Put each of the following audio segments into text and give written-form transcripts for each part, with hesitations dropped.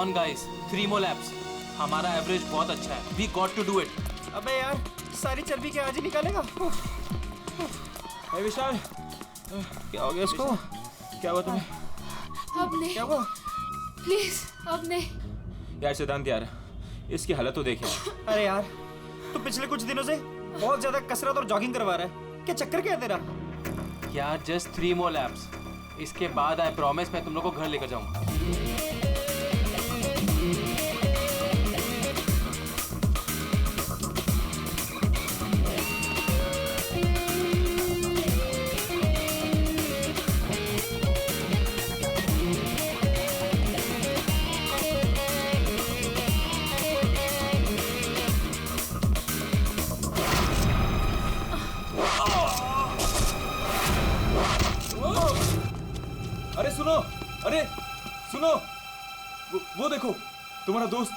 On guys, 3 more laps. हमारा average बहुत अच्छा है. We got to do it. अबे यार, सारी चर्बी के आज ही निकालेगा. विशाल, क्या हो गया इसको? क्या हुआ तुम्हें? अब नहीं. क्या हुआ? प्लीज अब नहीं. यार सिद्धांत यार, इसकी हालत तो देखे. अरे यार, तू पिछले कुछ दिनों से बहुत ज्यादा कसरत और जॉगिंग करवा रहा है. क्या चक्कर क्या है तेरा? यार जस्ट 3 more laps. इसके बाद आई प्रॉमिस मैं तुम लोग को घर लेकर जाऊंगा. अरे सुनो, अरे सुनो, वो देखो तुम्हारा दोस्त.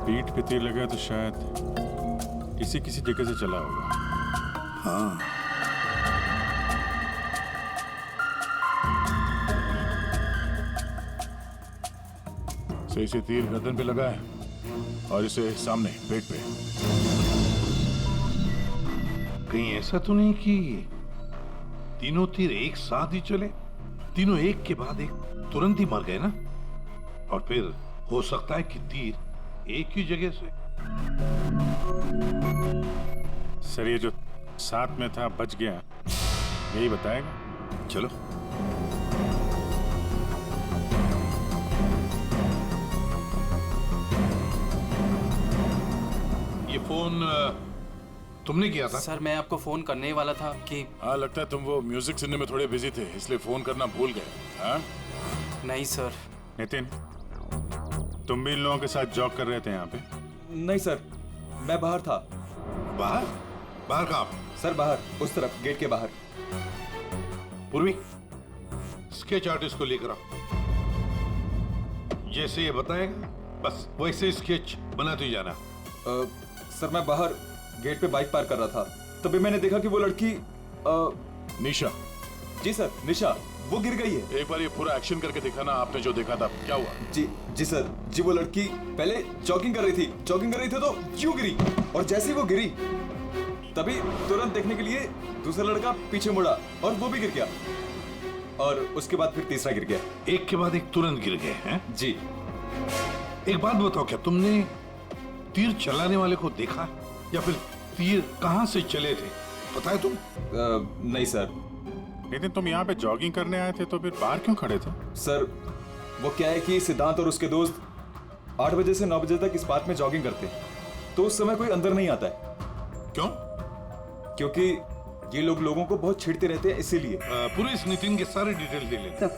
पीठ पे तीर लगा तो शायद किसी जगह से चला होगा. हाँ. सही से तीर गर्दन पे लगा है और इसे सामने पेट पे. कहीं ऐसा तो नहीं कि तीनों तीर एक साथ ही चले? तीनों एक के बाद एक तुरंत ही मर गए ना? और फिर हो सकता है कि तीर एक ही जगह से. सर ये जो साथ में था बच गया, यही बताएगा. चलो. ये फोन तुमने किया था? सर मैं आपको फोन करने ही वाला था कि. हाँ लगता है तुम वो म्यूजिक सुनने में थोड़े बिजी थे, इसलिए फोन करना भूल गए. हाँ नहीं सर. नितिन, तुम भी इन लोगों के साथ जॉग कर रहे थे यहाँ पे? नहीं सर, मैं बाहर था. बाहर? बाहर कहाँ? सर बाहर, उस तरफ, गेट के बाहर. पूर्वी, स्केच आर्टिस्ट को लेकर आओ. जैसे ये बताएगा बस वैसे स्केच बनाते ही जाना. सर मैं बाहर गेट पे बाइक पार्क कर रहा था, तभी मैंने देखा कि वो लड़की निशा. जी सर, निशा, वो गिर गई है. एक बार ये पूरा एक्शन करके दिखाना, आपने जो देखा था क्या हुआ? जी सर, जी वो लड़की पहले जॉगिंग कर रही थी तो यूं गिरी, और जैसे ही वो गिरी तभी तुरंत देखने के लिए दूसरा लड़का पीछे मुड़ा और वो भी गिर गया, और उसके बाद फिर तीसरा गिर गया. एक के बाद एक तुरंत गिर गए हैं? जी. एक बात बताओ, क्या तुमने तीर चलाने वाले को देखा या फिर तीर कहां से चले थे, पता है तुम? नहीं सर. लेकिन तुम यहाँ पे जॉगिंग करने आए थे तो फिर बाहर क्यों खड़े थे? सर वो क्या है कि सिद्धांत और उसके दोस्त 8 बजे से 9 बजे तक इस पार्क में जॉगिंग करते हैं, तो उस समय कोई अंदर नहीं आता है. क्यों? क्योंकि ये लोग लोगों को बहुत छेड़ते रहते हैं, इसीलिए. पूरे इस नितिन के सारे डिटेल दे लेते.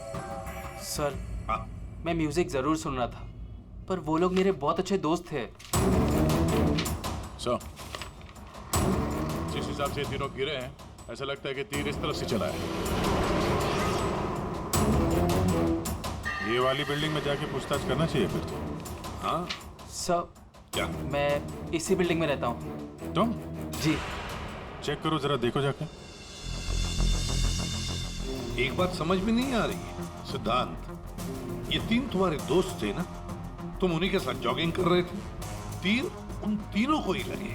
सर हाँ. मैं म्यूजिक जरूर सुन रहा था, पर वो लोग मेरे बहुत अच्छे दोस्त थे. सो जिस हिसाब से तीनों गिरे हैं, ऐसा लगता है कि तीर इस तरफ से चला है. ये वाली बिल्डिंग में जाके पूछताछ करना चाहिए फिर तो. हाँ. सर क्या? मैं इसी बिल्डिंग में रहता हूँ. तुम? जी. चेक करो जरा, देखो जाके. एक बात समझ में नहीं आ रही है सिद्धांत, ये तीन तुम्हारे दोस्त थे ना, तुम उन्हीं के साथ जॉगिंग कर रहे थे, तीर उन तीनों को ही लगे,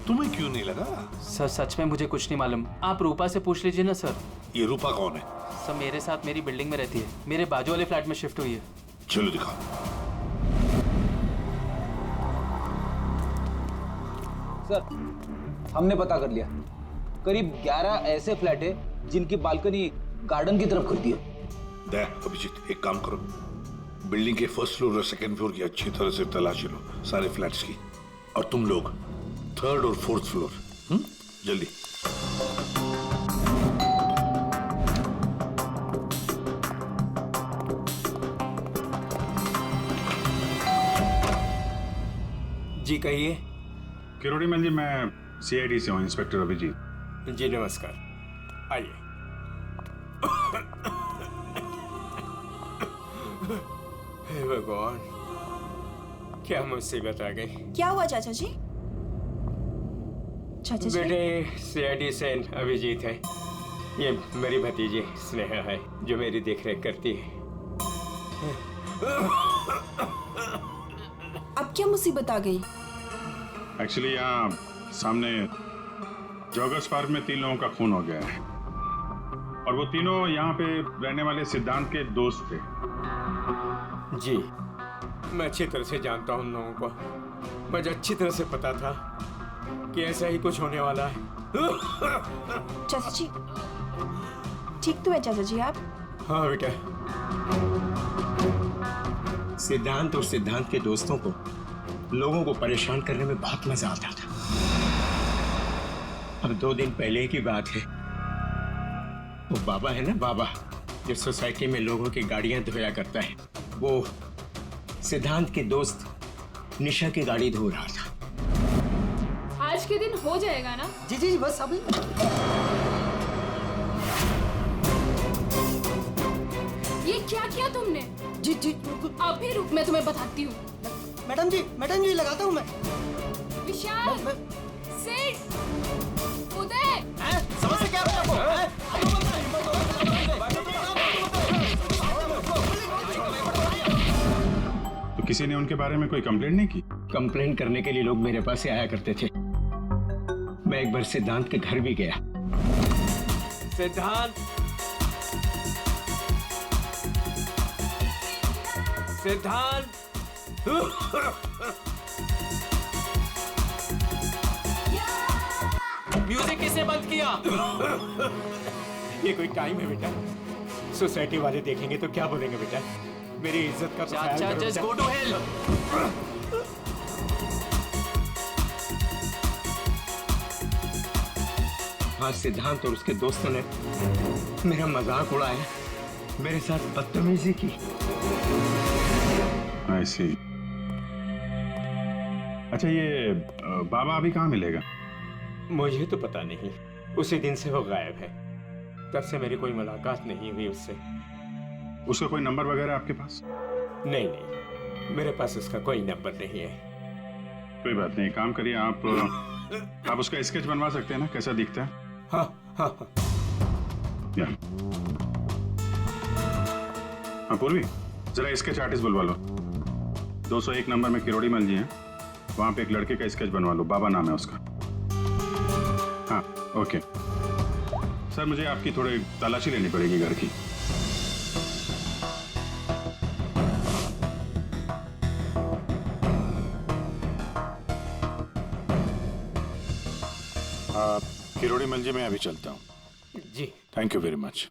तुम्हें क्यों नहीं लगा? सर सच में मुझे कुछ नहीं मालूम, आप रूपा से पूछ लीजिए ना सर. ये रूपा कौन है? सर मेरे साथ मेरी बिल्डिंग में रहती है, मेरे बाजू वाले फ्लैट में शिफ्ट हुई है. चलो दिखाओ. सर हमने पता कर लिया, करीब 11 ऐसे फ्लैट है जिनकी बालकनी गार्डन की तरफ खुलती है. देख अभिजीत, एक काम करो, बिल्डिंग के फर्स्ट फ्लोर और सेकंड फ्लोर की अच्छी तरह से तलाशी लो, सारे फ्लैट्स की, और तुम लोग थर्ड और फोर्थ फ्लोर. जल्दी. जी कहिए। किरोड़ी मल जी, मैं सीआईडी से हूँ, इंस्पेक्टर अभिजीत। जी नमस्कार, आइए। हे भगवान, क्या मुसीबत आ गई। क्या हुआ चाचा जी? चाचा जी बेटे, सीआईडी से अभिजीत है। ये मेरी भतीजी स्नेहा है जो मेरी देखरेख करती है। अब क्या मुसीबत आ गई? एक्चुअली यहाँ सामने जॉगर्स पार्क में 3 लोगों का खून हो गया है, और वो तीनों यहाँ पे रहने वाले सिद्धांत के दोस्त थे। जी, मैं अच्छी तरह से जानता हूँ उन लोगों को। मुझे अच्छी तरह से पता था कि ऐसा ही कुछ होने वाला है। चाचा जी ठीक तो है चाचा जी आप? हाँ बेटा। सिद्धांत और सिद्धांत के दोस्तों को लोगों को परेशान करने में बहुत मजा आता था। अब 2 दिन पहले की बात है, वो बाबा है ना, बाबा जो सोसाइटी में लोगों की गाड़ियां धोया करता है, वो सिद्धांत के दोस्त निशा की गाड़ी धो रहा था। आज के दिन हो जाएगा ना? जी जी बस अभी। ये क्या किया तुमने? जी जी अभी रुक, मैं तुम्हें बताती हूँ। मैडम जी लगाता हूँ मैं। विशाल, सिड, उदय, समझ से क्या तो किसी ने उनके बारे में कोई कंप्लेंट नहीं की? कंप्लेन करने के लिए लोग मेरे पास से आया करते थे। मैं एक बार सिद्धांत के घर भी गया। सिद्धांत, सिद्धांत, म्यूजिक किसने बंद किया? ये कोई टाइम है बेटा? सोसाइटी वाले देखेंगे तो क्या बोलेंगे बेटा? मेरी इज्जत का ख्याल चाचा, करो जस्ट बेटा। Go to hell. आज सिद्धांत और उसके दोस्तों ने मेरा मजाक उड़ाया, मेरे साथ बदतमीजी की। I see। अच्छा, ये बाबा अभी कहाँ मिलेगा? मुझे तो पता नहीं, उसी दिन से वो गायब है। तब से मेरी कोई मुलाकात नहीं हुई उससे। उसका कोई नंबर वगैरह आपके पास? नहीं, मेरे पास उसका कोई नंबर नहीं है। कोई बात नहीं, काम करिए, आप उसका स्केच बनवा सकते हैं ना, कैसा दिखता है? हाँ हाँ हाँ। या। हाँ पूर्वी, जरा स्केच आर्टिस्ट बुलवा लो। 201 नंबर में किरोड़ी मल जी हैं, वहां पे एक लड़के का स्केच बनवा लो, बाबा नाम है उसका। हाँ ओके सर, मुझे आपकी थोड़ी तलाशी लेनी पड़ेगी घर की। किरोड़ी मल जी, मैं अभी चलता हूँ। जी थैंक यू वेरी मच।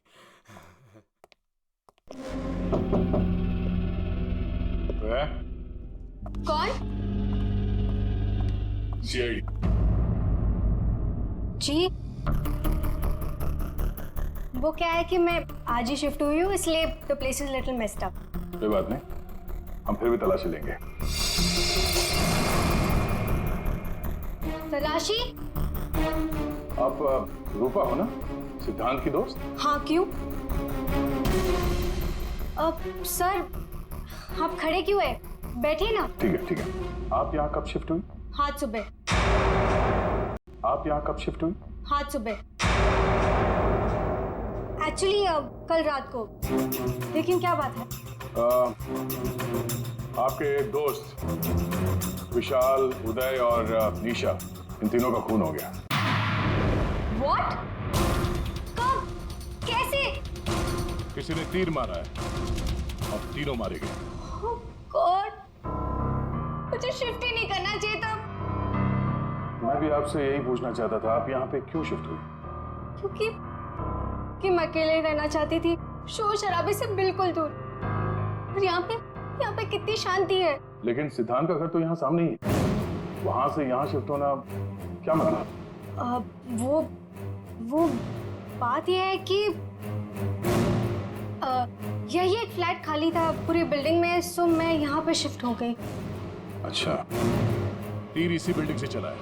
कौन? सीआईडी। जी, वो क्या है कि मैं आज ही शिफ्ट हुई हूँ, इसलिए the place is little messed up. कोई बात नहीं, हम फिर भी तलाशी लेंगे। तलाशी? आप रूपा हो ना, सिद्धांत की दोस्त? हाँ, क्यों? सर, आप खड़े क्यों है? बैठिए ना। ठीक है ठीक है। आप यहाँ कब शिफ्ट हुई? हाथ सुबह। आप यहाँ कब शिफ्ट हुई? हाथ सुबह। एक्चुअली कल रात को। लेकिन क्या बात है? आपके एक दोस्त विशाल, उदय और निशा, इन तीनों का खून हो गया। What? कब? कैसे? किसी ने तीर मारा है और तीनों मारे गए। Oh God! मुझे शिफ्ट ही नहीं करना चाहिए था। मैं भी आपसे यही पूछना चाहता था, आप यहाँ पे क्यों शिफ्ट हुई? क्योंकि मैं अकेले रहना चाहती थी, शोर शराबे से बिल्कुल दूर। और यहाँ पे कितनी शांति है। लेकिन सिद्धांत का घर तो यहाँ सामने ही है, वहां से यहाँ शिफ्ट होना क्या मतलब? वो बात यह है कि यही एक फ्लैट खाली था पूरी बिल्डिंग में, सो मैं यहाँ पे शिफ्ट हो गई। अच्छा, तीर इसी बिल्डिंग से चला है।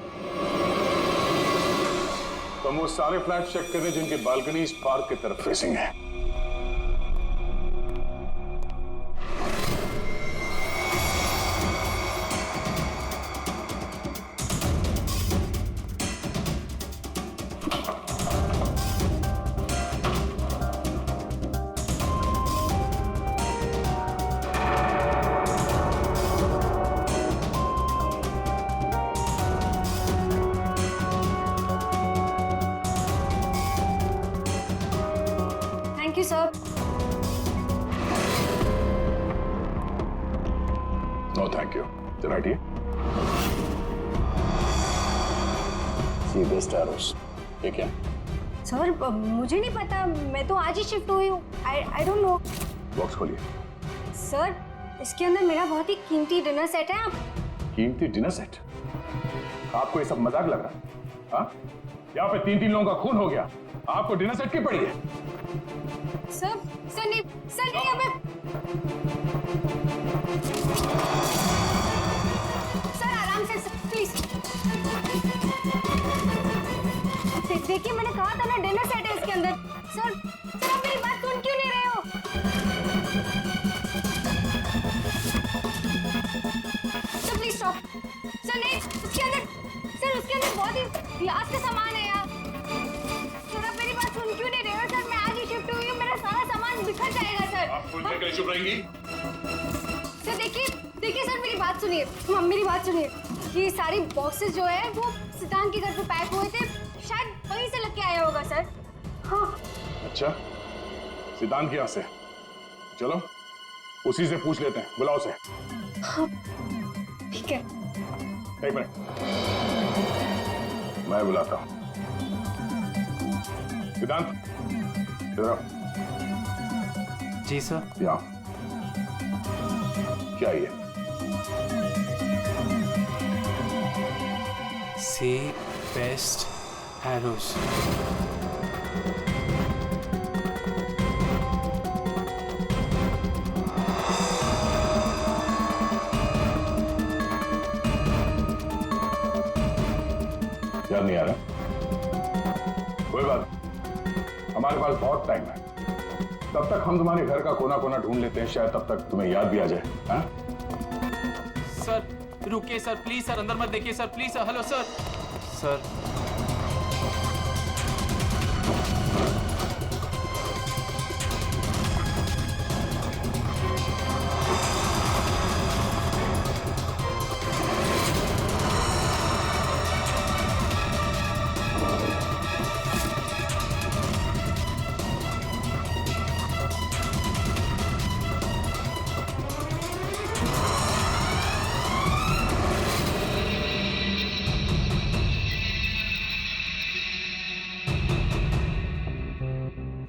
तो हम वो सारे फ्लैट चेक कर रहे हैं जिनके बालकनी इस पार्क की तरफ फेसिंग है। Thank you sir. No thank you. बैठिए। सी बेस्ट एरोस। ये क्या? सर मुझे नहीं पता, मैं तो आज ही शिफ्ट हुई हूँ। I don't know. बॉक्स खोलिए। सर इसके अंदर मेरा बहुत ही कीमती डिनर सेट है। आप कीमती डिनर सेट? आपको ये सब मजाक लग रहा है? हाँ? यहाँ पे 3-3 लोगों का खून हो गया, आपको डिनर सेट की पड़ी है? सर नहीं यहाँ पे। सर आराम से प्लीज। देखिए मैंने कहा था ना डिनर सेट है इसके अंदर। सर आप मेरी बात सुन क्यों नहीं रहे हो? Sir please stop. सर नहीं, उसके अंदर बहुत ही ग्लास का सामान है यार। सर आप मेरी बात सुन क्यों नहीं रहे हो? सर मैं आज ही शिफ्ट हुई हूँ, मेरा सारा सामान बिखर जाएगा सर। आप फुल करके चुप रहेंगी? सर देखिए सर मेरी बात सुनिए। मेरी बात सुनिए। ये सारी बॉक्सेस जो है वो सिद्धांत के घर पे पैक हुए थे, शायद वहीं से लेके आया होगा सर। हाँ। अच्छा, सिद्धांत की यहाँ से? चलो उसी से पूछ लेते हैं, बुलाओ से। हाँ ठीक है। एक मिनट, मैं बुलाता हूँ। सिद्धांत इधर आओ। जी सर। यहाँ क्या ये? सी बेस्ट एरोस। याद नहीं आ रहा? कोई बात, हमारे पास बहुत टाइम है। तब तक हम तुम्हारे घर का कोना कोना ढूंढ लेते हैं, शायद तब तक तुम्हें याद भी आ जाए। हाँ? सर रुकिए सर, प्लीज सर, अंदर मत देखिए sir, please sir. Hello sir. Sir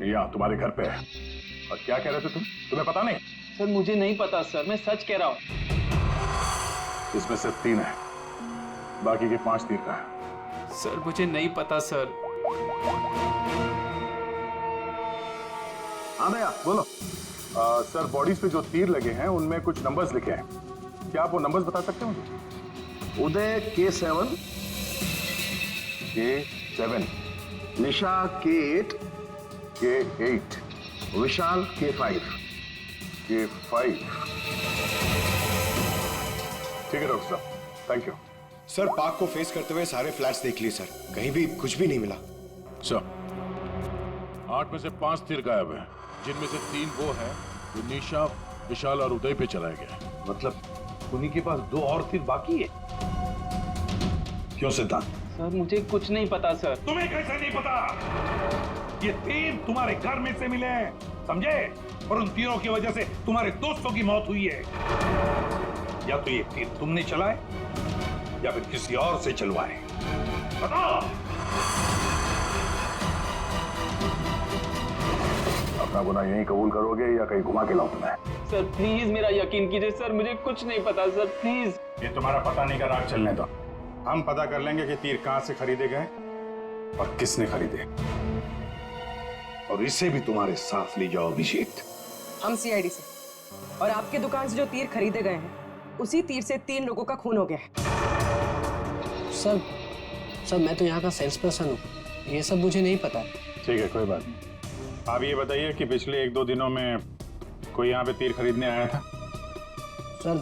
यहाँ तुम्हारे घर पे है। और क्या कह रहे थे तुम? तुम्हें पता नहीं? सर मुझे नहीं पता सर, मैं सच कह रहा हूँ। इसमें सिर्फ 3 है, बाकी के 5 तीर का है। सर मुझे नहीं पता सर। हाँ भैया बोलो। सर बॉडीज पे जो तीर लगे हैं उनमें कुछ नंबर्स लिखे हैं, क्या आप वो नंबर्स बता सकते हैं मुझे? उदय K7, K7, निशा K8, K8, विशाल K5। K5। ठीक है डॉक्टर साहब, थैंक यू। सर पार्क को फेस करते हुए सारे फ्लैट्स देख लिए सर, कहीं भी कुछ भी नहीं मिला। सर 8 में से 5 तीर गायब है, जिनमें से 3 वो है जो निशा, विशाल और उदय पे चलाए गए। मतलब उन्हीं के पास 2 और तीर बाकी है। क्यों सिद्धांत? सर मुझे कुछ नहीं पता सर। तुम्हें कैसे नहीं पता? ये तीर तुम्हारे घर में से मिले हैं, समझे? और उन तीरों की वजह से तुम्हारे दोस्तों की मौत हुई है। या तो ये तीर तुमने चलाए या फिर किसी और से चलवाए, बताओ। अपना गुनाह यहीं कबूल करोगे या कहीं घुमा के लाऊं तुम्हें? सर प्लीज मेरा यकीन कीजिए सर, मुझे कुछ नहीं पता सर, प्लीज। ये तुम्हारा पता नहीं का राग चलने दो, हम पता कर लेंगे कि तीर कहां से खरीदे गए और किसने खरीदे। और इसे भी तुम्हारे साथ ले जाओ अभिषेक। हम सीआईडी से, और आपके दुकान से जो तीर खरीदे गए हैं उसी तीर से 3 लोगों का खून हो गया है। सर मैं तो यहाँ का सेल्स पर्सन हूँ, ये सब मुझे नहीं पता। ठीक है, कोई बात नहीं। आप ये बताइए कि पिछले 1-2 दिनों में कोई यहाँ पे तीर खरीदने आया था? सर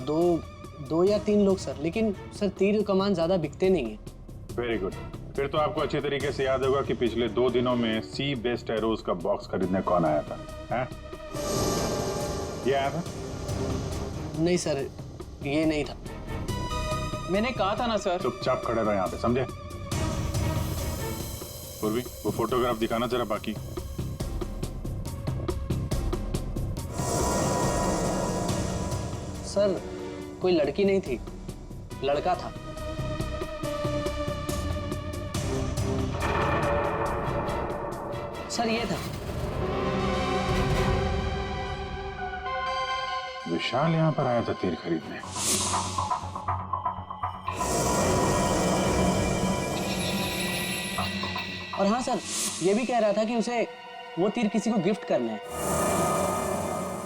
दो या 3 लोग सर, लेकिन सर तीर कमान ज्यादा बिकते नहीं है। Very good. फिर तो आपको अच्छी तरीके से याद होगा कि पिछले 2 दिनों में सी बेस्ड एरोज का बॉक्स खरीदने कौन आया था? हैं? ये आया था? नहीं सर, ये नहीं था। मैंने कहा था ना सर। चुपचाप खड़े रहो यहाँ पे, समझे? पूर्वी, वो फोटोग्राफ दिखाना जरा बाकी। सर कोई लड़की नहीं थी, लड़का था। सर ये था। विशाल यहाँ पर आया था तीर खरीदने। और हाँ सर, ये भी कह रहा था कि उसे वो तीर किसी को गिफ्ट करना है।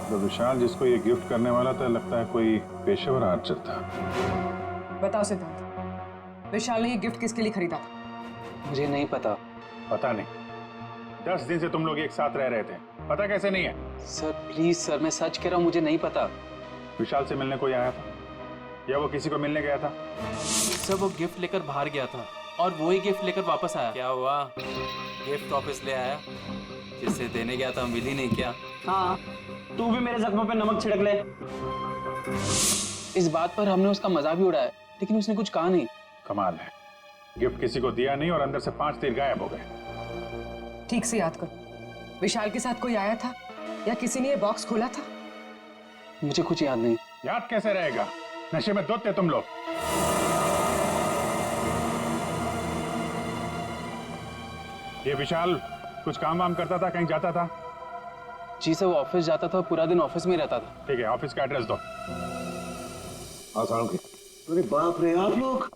तो विशाल जिसको ये गिफ्ट करने वाला था, लगता है कोई पेशेवर आर्चर था। बताओ सिद्धांत, विशाल ने ये गिफ्ट किसके लिए खरीदा था? मुझे नहीं पता। पता नहीं? 10 दिन से तुम लोग एक साथ रह रहे थे, पता कैसे नहीं है? सर प्लीज सर, मैं सच कह रहा हूँ, मुझे नहीं पता। विशाल से मिलने कोई आया था या वो किसी को मिलने गया था? सर वो गिफ्ट लेकर बाहर गया था और वो ही गिफ्ट लेकर वापस आया। क्या हुआ? गिफ्ट वापस ले आया? जिसे देने गया था मिली नहीं क्या? हाँ, तू भी मेरे जख्मों पे नमक छिड़क ले। इस बात पर हमने उसका मजाक भी उड़ाया, लेकिन उसने कुछ कहा नहीं। कमाल है, गिफ्ट किसी को दिया नहीं और अंदर से 5 तीर गायब हो गए। ठीक से याद कर, विशाल के साथ कोई आया था या किसी ने ये बॉक्स खोला था? मुझे कुछ याद नहीं। याद कैसे रहेगा? नशे में धुत थे तुम लोग। ये विशाल कुछ काम वाम करता था, कहीं जाता था? जी सर, वो ऑफिस जाता था, पूरा दिन ऑफिस में रहता था। ठीक है, ऑफिस का एड्रेस दो। अरे बाप रे, आप लोग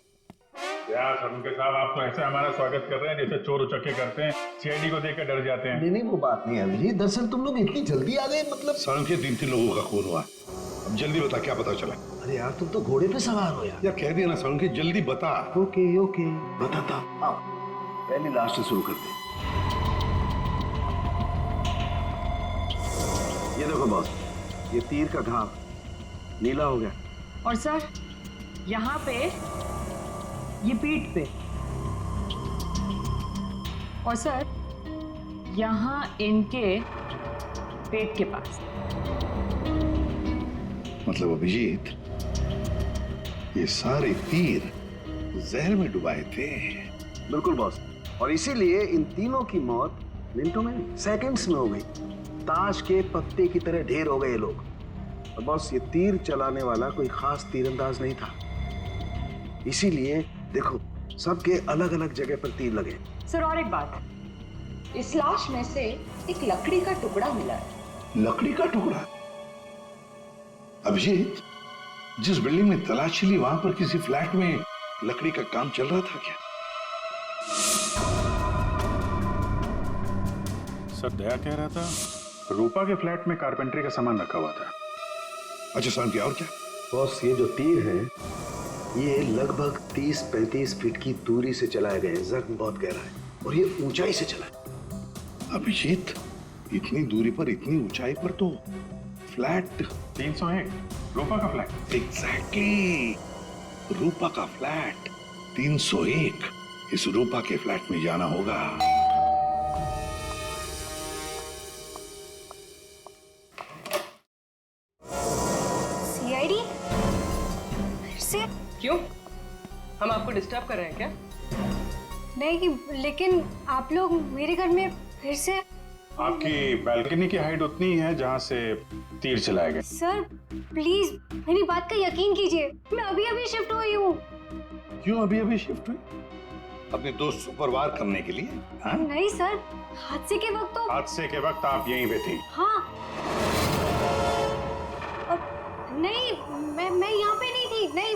यार सरुणके साहब, आप तो ऐसे हमारा स्वागत कर रहे हैं जैसे चोर उचक्के करते हैं, सीआईडी को देखकर डर जाते हैं। नहीं, वो बात नहीं है अभिजीत। दरअसल तुम लोग इतनी जल्दी आ गए, मतलब सड़क के 3 लोगों का खून हुआ। अब जल्दी बता, क्या पता चला? अरे यार, तुम तो घोड़े पे सवार हो यार। यार कह दिया ना सड़क, जल्दी बता। ओके बताता। आओ, पहले लास्ट से शुरू करते हैं। ये देखो बॉस, ये तीर का घाव नीला हो गया। और सर यहाँ पे, ये पीठ पे, और सर यहाँ इनके पेट के पास। मतलब अभिजीत, ये सारे तीर जहर में डुबाए थे। बिल्कुल बॉस, और इसीलिए इन तीनों की मौत मिनटों में नहीं, सेकंड्स में हो गई। ताश के पत्ते की तरह ढेर हो गए ये लोग। और बॉस, ये तीर चलाने वाला कोई खास तीरंदाज नहीं था, इसीलिए देखो सबके अलग अलग जगह पर तीर लगे। सर और एक बात, इस लाश में से एक लकड़ी का टुकड़ा मिला है। लकड़ी का टुकड़ा? अभिजीत, जिस बिल्डिंग में तलाशी ली, वहां पर किसी फ्लैट में लकड़ी का काम चल रहा था क्या? सर दया कह रहा था रूपा के फ्लैट में कारपेंटरी का सामान रखा हुआ था। अच्छा सर, और क्या? बॉस, ये जो तीर है ये लगभग 30-35 फीट की दूरी से चलाए गए हैं। जख्म बहुत गहरा है और ये ऊंचाई से चला है। अभिजीत, इतनी दूरी पर, इतनी ऊंचाई पर तो फ्लैट 301 रूपा का फ्लैट। एग्जैक्टली, रूपा का फ्लैट 301। इस रूपा के फ्लैट में जाना होगा। सीआईडी? फिर से? क्यों, हम आपको डिस्टर्ब कर रहे हैं क्या? नहीं, लेकिन आप लोग मेरे घर में फिर से। आपकी बालकनी की हाइट उतनी ही है जहां से तीर चलाए गए। सर प्लीज मेरी बात का यकीन कीजिए, मैं अभी अभी शिफ्ट हुई हूँ। क्यों अभी शिफ्ट हुई? अपने दोस्त को परवार करने के लिए? हाँ? नहीं सर, हादसे के वक्त तो। हादसे के वक्त आप यहीं पे थी? हाँ। नहीं, मैं यहाँ पे नहीं थी। नहीं।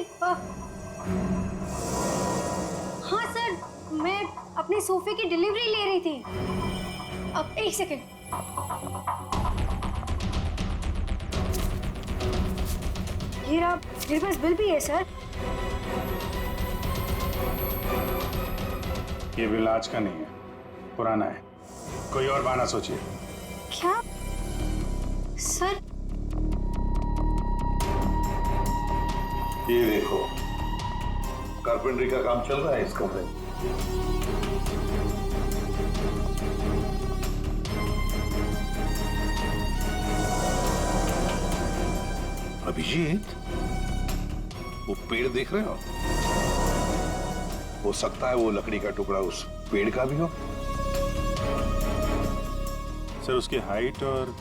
हाँ सर, मैं अपने सोफे की डिलीवरी ले रही थी। अब एक सेकेंड। ये रहा, मेरे पास बिल भी है सर। ये बिल आज का नहीं है, पुराना है। कोई और बहाना सोचिए। क्या सर? ये देखो, कारपेंटरी का काम चल रहा है इस कमरे में। अभिजीत, वो पेड़ देख रहे हो सकता है वो लकड़ी का टुकड़ा उस पेड़ का भी हो। सर उसकी हाइट और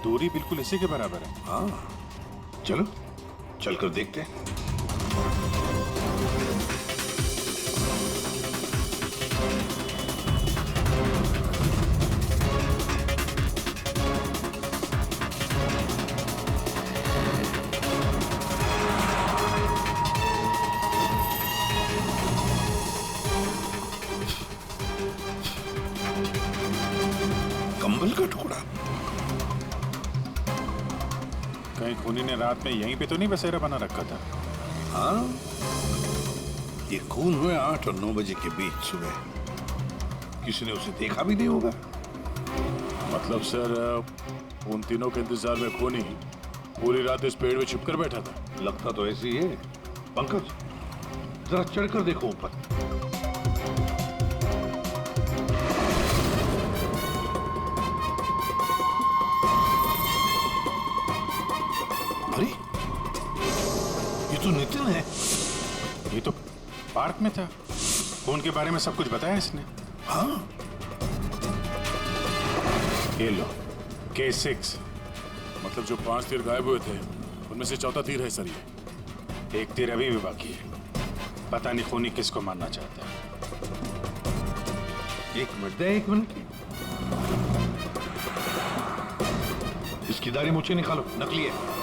दूरी बिल्कुल इसी के बराबर है। हाँ, चलो चलकर देखते हैं। कंबल का टुकड़ा। कहीं खूनी ने रात में यहीं पे तो नहीं बसेरा बना रखा था? हाँ, ये खून हुए 8 और 9 बजे के बीच सुबह। किसी ने उसे देखा भी नहीं होगा। मतलब सर उन तीनों के इंतजार में खूनी पूरी रात इस पेड़ में छिपकर बैठा था। लगता तो ऐसे ही है। पंकज, जरा चढ़कर देखो ऊपर। अरे, ये तो नितिन है। ये तो पार्क में था। खून के बारे में सब कुछ बताया इसने। हाँ, ये लो K6, मतलब जो 5 तीर गायब हुए थे उनमें से चौथा तीर है सर। ये एक तीर अभी भी बाकी है। पता नहीं खूनी किसको मारना चाहता है। 1 मिनट दे, 1 मिनट। इसकी दाढ़ी मूछें निकालो, नकली है।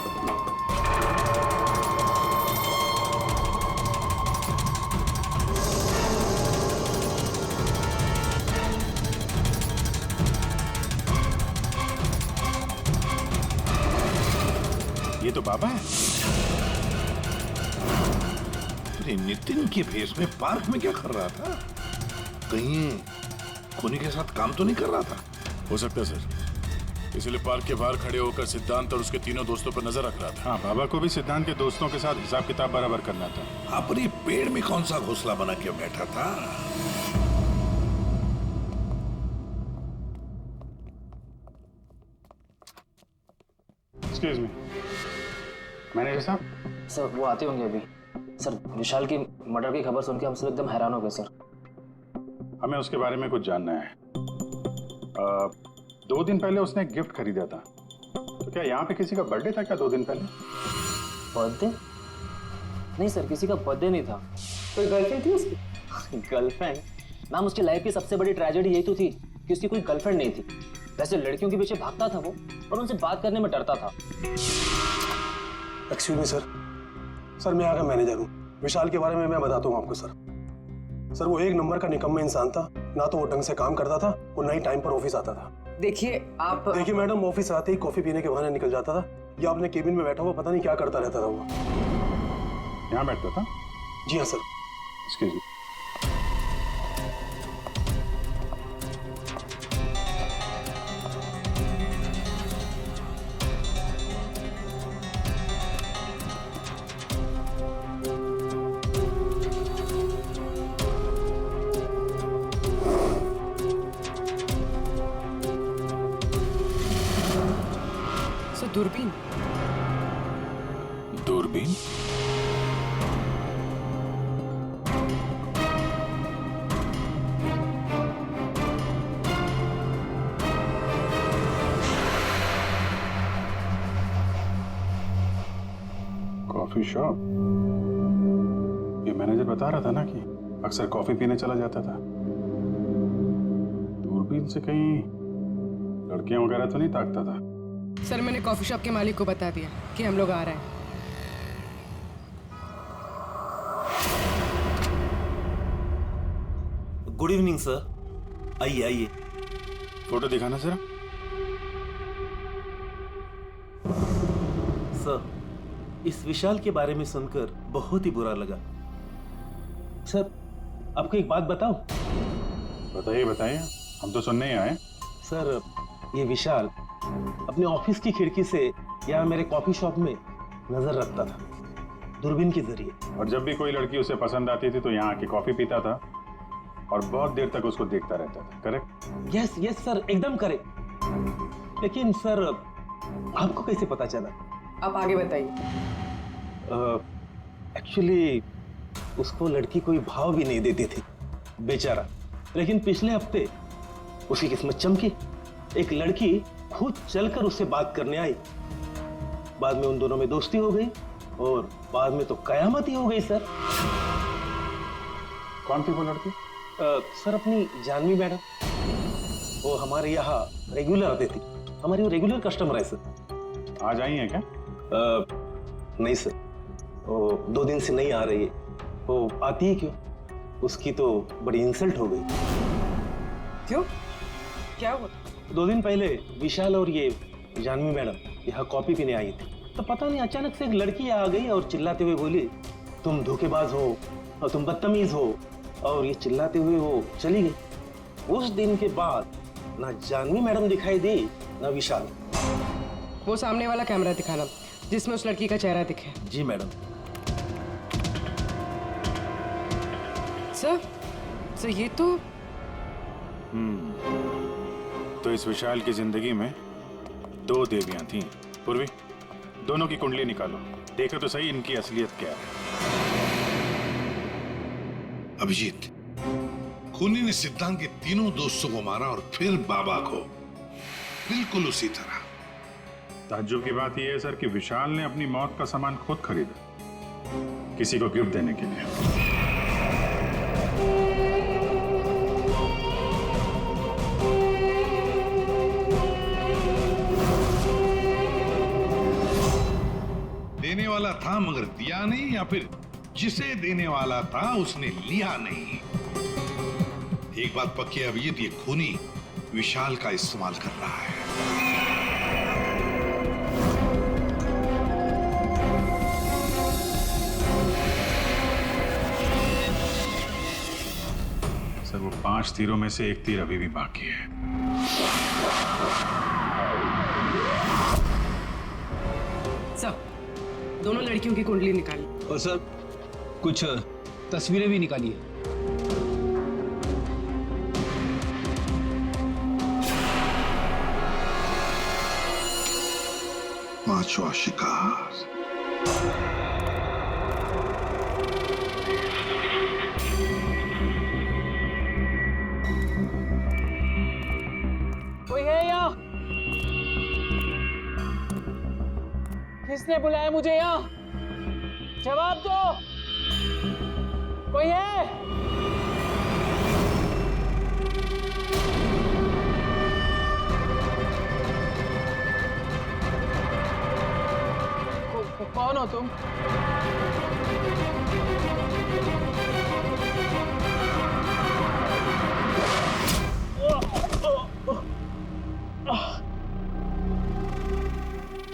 ये तो बाबा है। अरे नितिन के भेष में पार्क में क्या कर रहा था? कहीं खूनी के साथ काम तो नहीं कर रहा था? हो सकता है सर, इसलिए पार्क के बाहर खड़े होकर सिद्धांत और उसके तीनों दोस्तों पर नजर रख रहा था। हाँ, बाबा को भी सिद्धांत के दोस्तों के साथ हिसाब किताब बराबर करना था। हाँ, पर ये पेड़ में कौन सा घोंसला बना के बैठा था? एक्सक्यूज मी, मैनेजर साहब। सर वो आते होंगे अभी। सर विशाल की मर्डर की खबर सुन के हम सब एकदम हैरान हो गए सर। हमें उसके बारे में कुछ जानना है। 2 दिन पहले उसने एक गिफ्ट खरीदा था, तो क्या यहाँ पे किसी का बर्थडे था क्या 2 दिन पहले? बर्थडे? नहीं सर, किसी का बर्थडे नहीं था। कोई गर्लफ्रेंड थी उसकी? गर्लफ्रेंड? मैम, उसकी लाइफ की सबसे बड़ी ट्रेजेडी यही तो थी कि उसकी कोई गर्लफ्रेंड नहीं थी। वैसे लड़कियों के पीछे भागता था वो, और उनसे बात करने में डरता था। एक्सक्यूज मी सर, सर मैं यहाँ का मैनेजर हूँ। विशाल के बारे में मैं बताता हूँ आपको सर। सर वो 1 नंबर का निकम्मा इंसान था। ना तो वो ढंग से काम करता था और ना ही टाइम पर ऑफिस आता था। देखिए आप, देखिए मैडम, ऑफिस आते ही कॉफी पीने के बहाने निकल जाता था या अपने केबिन में बैठा हुआ पता नहीं क्या करता रहता था वो। यहाँ बैठता था? जी हाँ सर। Excuse me. दूरबीन? दूरबीन? Coffee shop? ये मैनेजर बता रहा था ना कि अक्सर कॉफी पीने चला जाता था। दूरबीन से कहीं लड़कियां वगैरह तो नहीं ताकता था? सर मैंने कॉफी शॉप के मालिक को बता दिया कि हम लोग आ रहे हैं। गुड इवनिंग सर, आइए आइए। फोटो दिखाना जरा। सर, इस विशाल के बारे में सुनकर बहुत ही बुरा लगा। सर आपको एक बात बताऊं? बताइए बताइए, हम तो सुनने ही आए। सर, ये विशाल अपने ऑफिस की खिड़की से यहाँ मेरे कॉफी शॉप में नजर रखता था, दूरबीन के जरिए। और जब भी कोई लड़की उसे पसंद आती थी तो यहाँ आके कॉफी पीता था और बहुत देर तक उसको देखता रहता था। करेक्ट? यस यस सर, एकदम करेक्ट। लेकिन सर, आपको कैसे पता चला? आप आगे बताइए। एक्चुअली उसको लड़की कोई भाव भी नहीं देती थी, बेचारा। लेकिन पिछले हफ्ते उसकी किस्मत चमकी। एक लड़की खुद चलकर उससे बात करने आई। बाद में उन दोनों में दोस्ती हो गई और बाद में तो कयामत ही हो गई सर। कौन थी वो लड़की? सर, अपनी जानवी मैडम। वो हमारे यहाँ रेगुलर आती थी, हमारी वो रेगुलर कस्टमर है सर। आज आई है क्या? नहीं सर, वो 2 दिन से नहीं आ रही है। वो आती है क्यों? उसकी तो बड़ी इंसल्ट हो गई। क्यों? क्या हुआ? 2 दिन पहले विशाल और ये जानवी मैडम यहाँ कॉफी पीने आई थी, तो पता नहीं अचानक से एक लड़की आ गई और चिल्लाते हुए बोली, तुम धोखेबाज हो और तुम बदतमीज हो, और ये चिल्लाते हुए वो चली गई। उस दिन के बाद ना जानवी मैडम दिखाई दी ना विशाल। वो सामने वाला कैमरा दिखाना जिसमें उस लड़की का चेहरा दिखे। जी मैडम। सर ये तो तो इस विशाल की जिंदगी में 2 देवियां थीं। पूर्वी, दोनों की कुंडली निकालो, देखो तो सही इनकी असलियत क्या है। अभिजीत, खूनी ने सिद्धांत के तीनों दोस्तों को मारा और फिर बाबा को, बिल्कुल उसी तरह। ताज्जुब की बात यह है सर कि विशाल ने अपनी मौत का सामान खुद खरीदा, किसी को गिफ्ट देने के लिए। देने वाला था मगर दिया नहीं, या फिर जिसे देने वाला था उसने लिया नहीं। एक बात पक्की है अभिजीत, ये खूनी विशाल का इस्तेमाल कर रहा है। सर, वो 5 तीरों में से 1 तीर अभी भी बाकी है। सर, दोनों लड़कियों की कुंडली निकाली। और सर, कुछ तस्वीरें भी निकाली है। पांचवा शिकार। कोई है यहाँ? किसने बुलाया मुझे यहाँ? जवाब दो। कोई है? कौन हो तुम?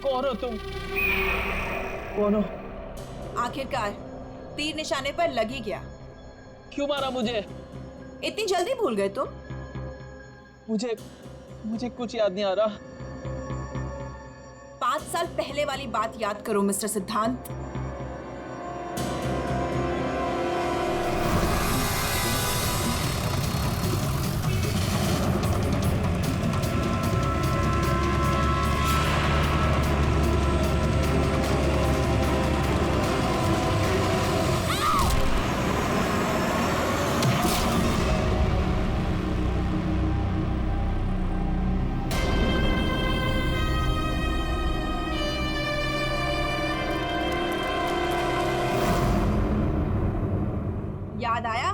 कौन हो तुम? कौन हो? आखिरकार तीर निशाने पर लग ही गया। क्यों मारा मुझे? इतनी जल्दी भूल गए तुम? मुझे कुछ याद नहीं आ रहा। 5 साल पहले वाली बात याद करो मिस्टर सिद्धांत। याद आया?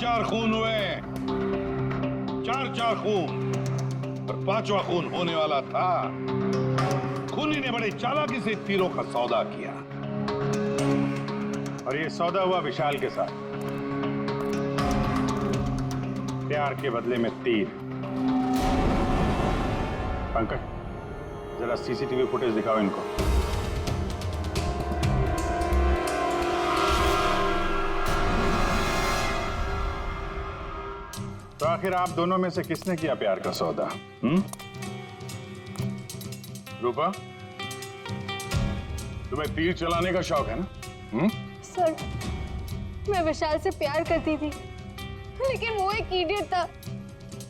चार खून हुए, 4 खून, और 5वां खून होने वाला था। खूनी ने बड़े चालाकी से तीरों का सौदा किया। और ये सौदा हुआ विशाल के साथ, प्यार के बदले में तीर। पंकज, जरा सीसीटीवी फुटेज दिखाओ इनको। तो आखिर आप दोनों में से किसने किया प्यार का सौदा? रूपा, तुम्हें तीर चलाने का शौक है ना? सर, मैं विशाल से प्यार करती थी, लेकिन वो एक इडियट था।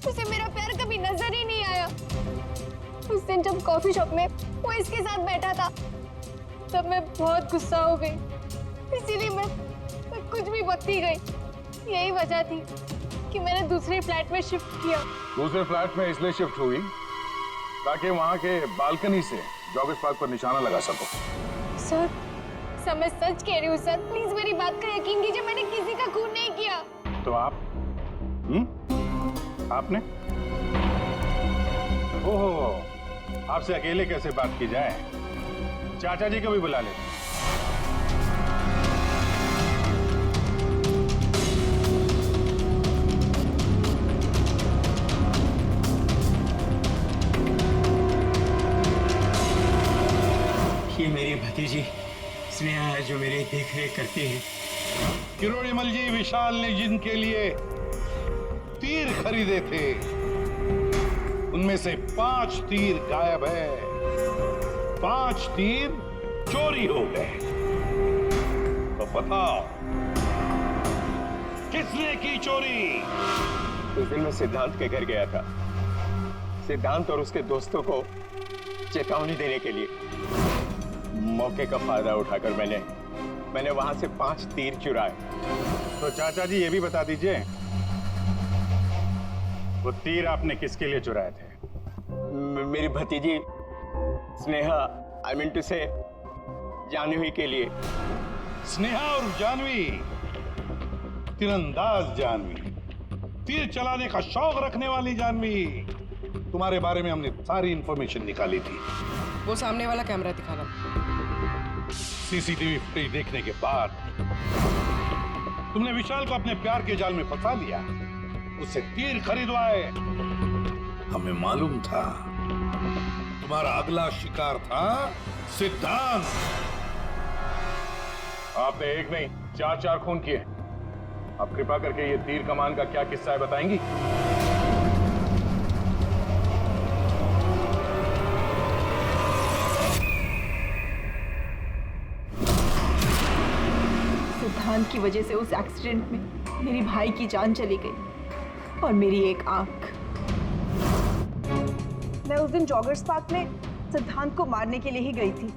उसे मेरा प्यार कभी नजर ही नहीं आया। उस दिन जब कॉफी शॉप में वो इसके साथ बैठा था, तब मैं बहुत गुस्सा हो गई। इसीलिए मैं कुछ भी बकती गई। यही वजह थी कि मैंने दूसरे फ्लैट में शिफ्ट किया। दूसरे फ्लैट में इसलिए शिफ्ट हुई ताकि वहां के बालकनी से जॉगर्स पार्क पर निशाना लगा सको। सर, मैं सच कह रही हूँ सर, प्लीज मेरी बात का यकीन कीजिए। मैंने किसी का खून नहीं किया। तो आप? आपने? ओहो, आपसे अकेले कैसे बात की जाए? चाचा जी को भी बुला लेते। ये मेरी भतीजी स्नेहा है जो मेरी देख रेख करती है। किरोड़ीमल जी, विशाल ने जिनके लिए तीर खरीदे थे उनमें से 5 तीर गायब है। 5 तीर चोरी हो गए। तो बताओ किसने की चोरी? उस दिन मैं सिद्धांत के घर गया था, सिद्धांत और उसके दोस्तों को चेतावनी देने के लिए। मौके का फायदा उठाकर मैंने वहां से 5 तीर चुराए। तो चाचा जी ये भी बता दीजिए, वो तीर आपने किसके लिए चुराए थे? मेरी भतीजी स्नेहा, आई मीन टू से जानवी के लिए। स्नेहा और जानवी, तीरंदाज जानवी, तीर चलाने का शौक रखने वाली जानवी। तुम्हारे बारे में हमने सारी इंफॉर्मेशन निकाली थी। वो सामने वाला कैमरा दिखाना। सीसीटीवी फुटेज देखने के बाद तुमने विशाल को अपने प्यार के जाल में फंसा लिया, उससे तीर खरीदवाए। हमें मालूम था तुम्हारा अगला शिकार था सिद्धांत। आपने एक नहीं 4 खून किए। आप कृपा करके ये तीर कमान का क्या किस्सा है बताएंगी? सिद्धांत की वजह से उस एक्सीडेंट में मेरी भाई की जान चली गई और मेरी एक आंख। मैं उस दिन जॉगर्स पार्क में सिद्धांत को मारने के लिए ही गई थी।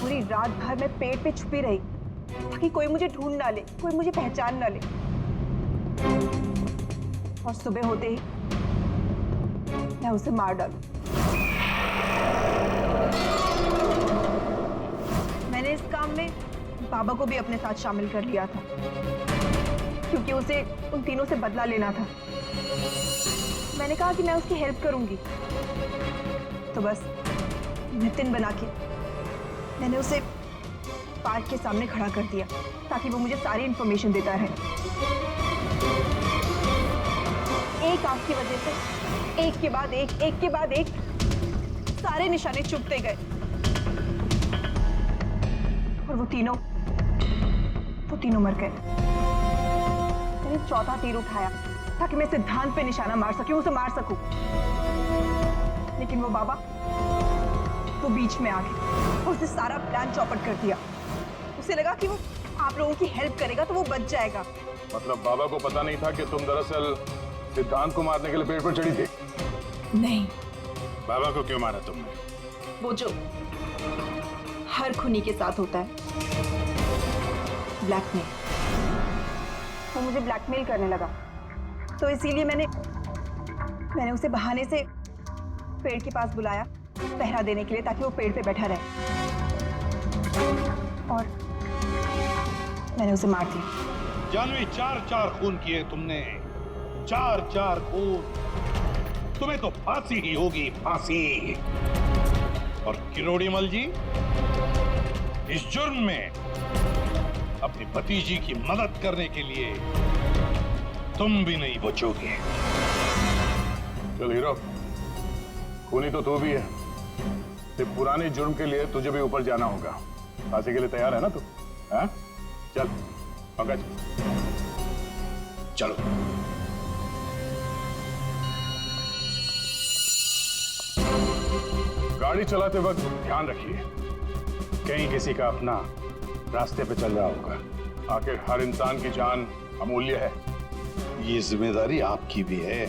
पूरी रात भर मैं पेड़ पे छुपी रही ताकि कोई मुझे ढूंढ ना ले, कोई मुझे पहचान ना ले। और सुबह होते ही मैं उसे मार डालूं। मैंने इस काम में बाबा को भी अपने साथ शामिल कर लिया था क्योंकि उसे उन तीनों से बदला लेना था। मैंने कहा कि मैं उसकी हेल्प करूंगी, तो बस नितिन बना के मैंने उसे पार्क के सामने खड़ा कर दिया ताकि वो मुझे सारी इंफॉर्मेशन देता रहे। एक आंख की वजह से एक के बाद एक सारे निशाने चुभते गए और वो तीनों मर गए। मैंने 4था तीर उठाया ताकि मैं सिद्धांत पे निशाना मार सकूं, उसे मार सकूं। लेकिन वो बाबा वो बीच में आ गए और उसने सारा प्लान चौपट कर दिया। उसे लगा कि वो आप लोगों की हेल्प करेगा तो वो बच जाएगा। मतलब बाबा को पता नहीं था कि तुम दरअसल सिद्धांत को मारने के लिए पेड़ पर चढ़ी थी? नहीं। बाबा को क्यों मारा तुमने? वो जो हर खूनी के साथ होता है, ब्लैकमेल। वो मुझे ब्लैकमेल करने लगा, तो इसीलिए मैंने उसे बहाने से पेड़ के पास बुलाया पहरा देने के लिए ताकि वो पेड़ पे बैठा रहे, और मैंने उसे मार दिया। जानवी, 4 खून किए तुमने, 4 खून। तुम्हें तो फांसी ही होगी, फांसी। और किरोड़ीमल जी, इस जुर्म में अपनी भतीजी की मदद करने के लिए तुम भी नहीं बचोगे। चल हीरो, खूनी तो तू भी है, सिर्फ पुराने जुर्म के लिए तुझे भी ऊपर जाना होगा। फांसी के लिए तैयार है ना तू? हाँ? चल पंकज चलो। गाड़ी चलाते वक्त ध्यान रखिए, कहीं किसी का अपना रास्ते पे चल रहा होगा। आखिर हर इंसान की जान अमूल्य है। ये जिम्मेदारी आपकी भी है।